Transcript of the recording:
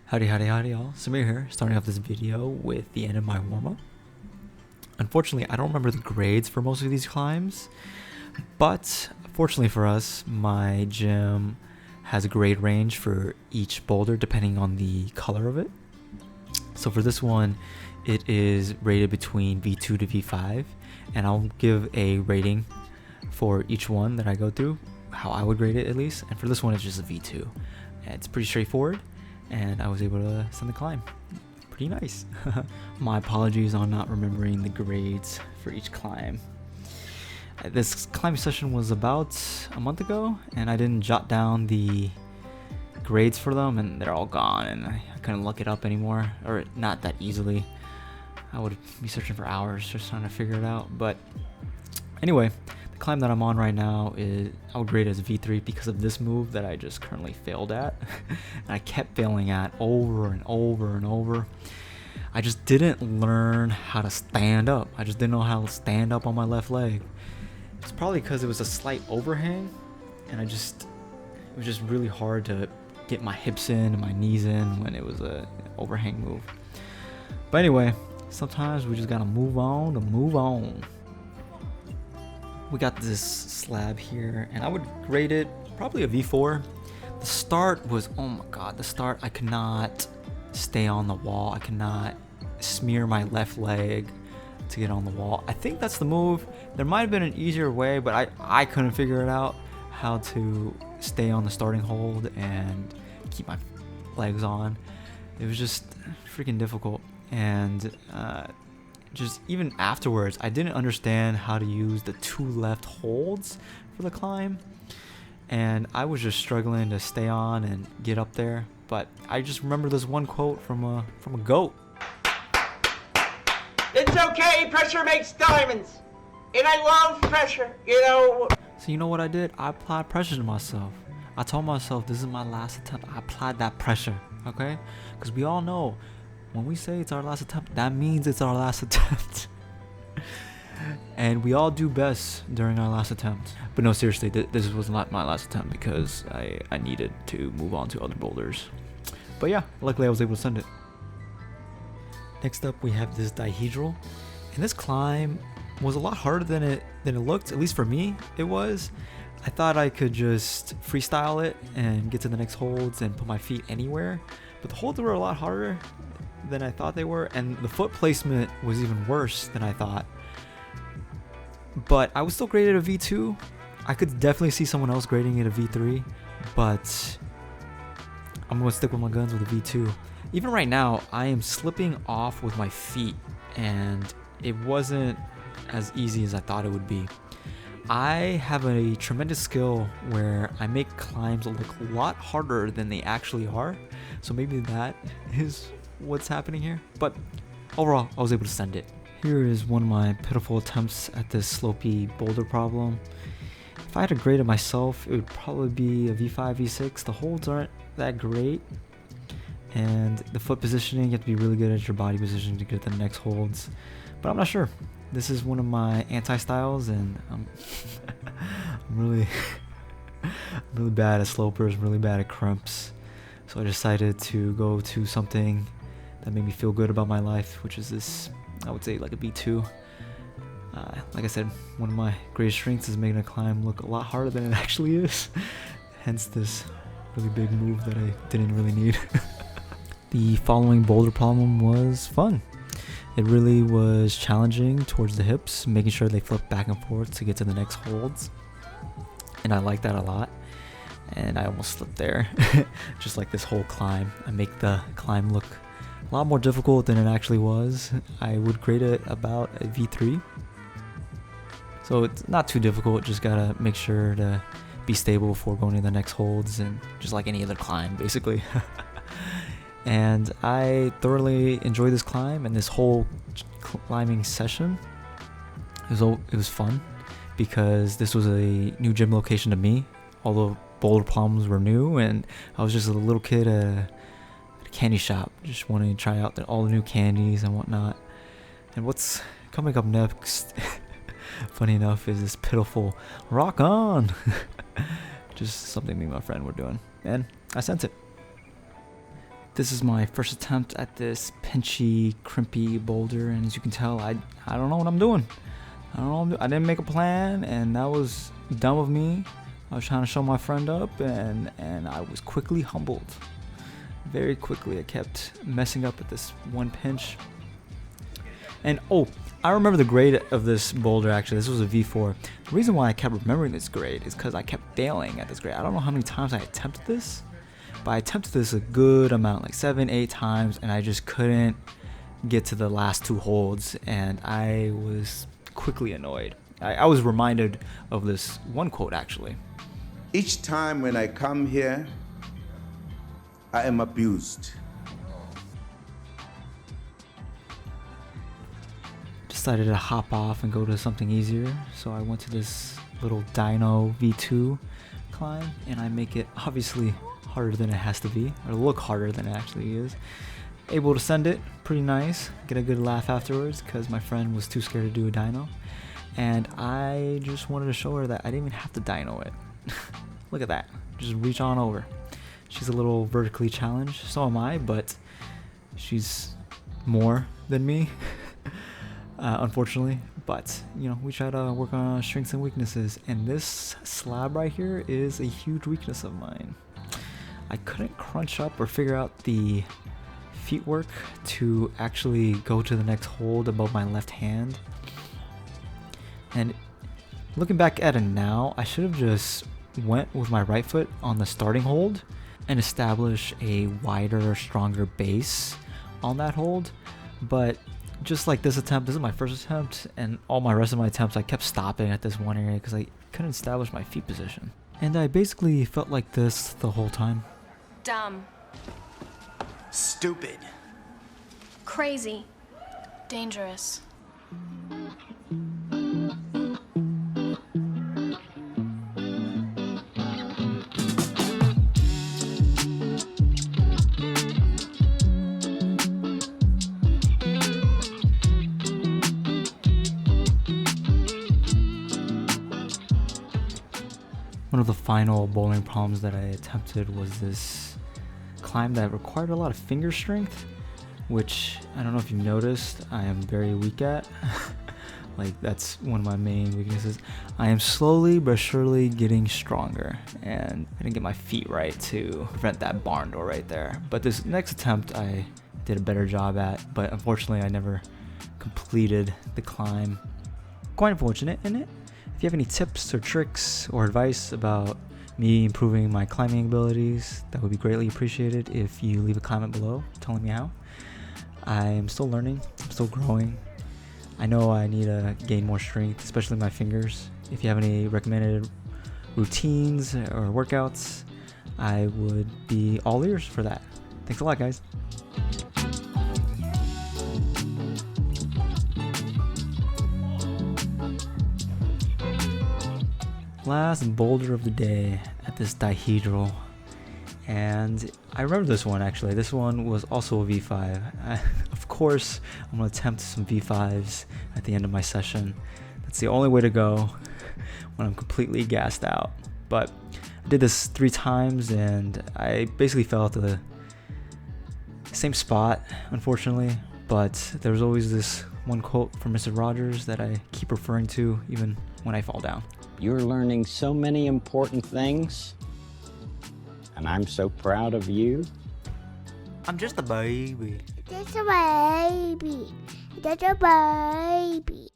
Howdy y'all, Samir here, starting off this video with the end of my warm-up. Unfortunately, I don't remember the grades for most of these climbs, but fortunately for us, my gym has a grade range for each boulder depending on the color of it. So for this one, it is rated between V2 to V5, and I'll give a rating for each one that I go through, how I would rate it at least, and for this one it's just a V2. It's pretty straightforward, and I was able to send the climb. Pretty nice. My apologies on not remembering the grades for each climb. This climb session was about a month ago, and I didn't jot down the grades for them, and they're all gone, and I couldn't look it up anymore, or not that easily. I would be searching for hours just trying to figure it out. But anyway, the climb that I'm on right now is, I would grade it as V3 because of this move that I just currently failed at. And I kept failing at over and over and over. I just didn't learn how to stand up. I just didn't know how to stand up on my left leg. It's probably because it was a slight overhang, and it was just really hard to get my hips in and my knees in when it was a overhang move. But anyway, sometimes we just gotta move on to move on. We got this slab here, and I would grade it probably a V4. The start was, oh my god, the start, I could not stay on the wall. I could not smear my left leg to get on the wall. I think that's the move. There might have been an easier way, but I couldn't figure it out how to stay on the starting hold and keep my legs on. It was just freaking difficult, and just even afterwards, I didn't understand how to use the two left holds for the climb, and I was just struggling to stay on and get up there. But I just remember this one quote from a goat. It's okay, pressure makes diamonds, and I love pressure, you know. So you know what I did? I applied pressure to myself. I told myself this is my last attempt. I applied that pressure, okay? Because we all know, when we say it's our last attempt, that means it's our last attempt. And we all do best during our last attempt. But no, seriously, this was not my last attempt because I needed to move on to other boulders. But yeah, luckily I was able to send it. Next up, we have this dihedral. And this climb was a lot harder than it looked, at least for me it was. I thought I could just freestyle it and get to the next holds and put my feet anywhere. But the holds were a lot harder than I thought they were, and the foot placement was even worse than I thought. But I was still graded a V2. I could definitely see someone else grading it a V3, but I'm going to stick with my guns with a V2. Even right now, I am slipping off with my feet, and it wasn't as easy as I thought it would be. I have a tremendous skill where I make climbs look a lot harder than they actually are, so maybe that is what's happening here. But overall, I was able to send it. Here is one of my pitiful attempts at this slopey boulder problem. If I had to grade it myself, it would probably be a V5, V6. The holds aren't that great, and the foot positioning, you have to be really good at your body position to get the next holds, but I'm not sure. This is one of my anti-styles, and I'm really really bad at slopers, really bad at crimps. So I decided to go to something that made me feel good about my life, which is this, I would say, like a B2. Like I said, one of my greatest strengths is making a climb look a lot harder than it actually is. Hence this really big move that I didn't really need. The following boulder problem was fun. It really was challenging towards the hips, making sure they flip back and forth to get to the next holds. And I like that a lot. And I almost slipped there. Just like this whole climb. I make the climb look a lot more difficult than it actually was. I would grade it about a V3. So it's not too difficult, just gotta make sure to be stable before going to the next holds, and just like any other climb basically. And I thoroughly enjoyed this climb and this whole climbing session. It was fun because this was a new gym location to me. All the boulder problems were new, and I was just a little kid at a candy shop, just wanting to try out all the new candies and whatnot. And what's coming up next, funny enough, is this pitiful rock on. Just something me and my friend were doing, and I sent it. This is my first attempt at this pinchy, crimpy boulder, and as you can tell, I don't know what I'm doing. I didn't make a plan, and that was dumb of me. I was trying to show my friend up, and I was quickly humbled. Very quickly, I kept messing up at this one pinch. And oh, I remember the grade of this boulder actually. This was a V4. The reason why I kept remembering this grade is because I kept failing at this grade. I don't know how many times I attempted this, but I attempted this a good amount, like 7-8 times, and I just couldn't get to the last 2 holds, and I was quickly annoyed. I was reminded of this one quote actually. Each time when I come here, I am abused. Decided to hop off and go to something easier, so I went to this little Dino V2 climb, and I make it obviously harder than it has to be, or look harder than it actually is. Able to send it pretty nice, get a good laugh afterwards because my friend was too scared to do a dyno, and I just wanted to show her that I didn't even have to dyno it. Look at that, just reach on over. She's a little vertically challenged, so am I, but she's more than me. Unfortunately, but you know, we try to work on strengths and weaknesses, and this slab right here is a huge weakness of mine. I couldn't crunch up or figure out the feet work to actually go to the next hold above my left hand, and looking back at it now, I should have just went with my right foot on the starting hold and established a wider, stronger base on that hold. But just like this attempt, this is my first attempt, and all my rest of my attempts I kept stopping at this one area because I couldn't establish my feet position. And I basically felt like this the whole time. Dumb. Stupid. Crazy. Dangerous. One of the final bowling problems that I attempted was this climb that required a lot of finger strength, which I don't know if you've noticed, I am very weak at. Like, that's one of my main weaknesses. I am slowly but surely getting stronger, and I didn't get my feet right to prevent that barn door right there. But this next attempt I did a better job at, but unfortunately I never completed the climb. Quite unfortunate, isn't it? If you have any tips or tricks or advice about me improving my climbing abilities, that would be greatly appreciated if you leave a comment below telling me how. I am still learning, I'm still growing. I know I need to gain more strength, especially my fingers. If you have any recommended routines or workouts, I would be all ears for that. Thanks a lot, guys. Last boulder of the day at this dihedral, and I remember this one actually. This one was also a V5. Of course, I'm going to attempt some V5s at the end of my session. That's the only way to go when I'm completely gassed out. But I did this 3 times, and I basically fell at the same spot, unfortunately. But there's always this one quote from Mr. Rogers that I keep referring to even when I fall down. You're learning so many important things, and I'm so proud of you. I'm just a baby. Just a baby. Just a baby.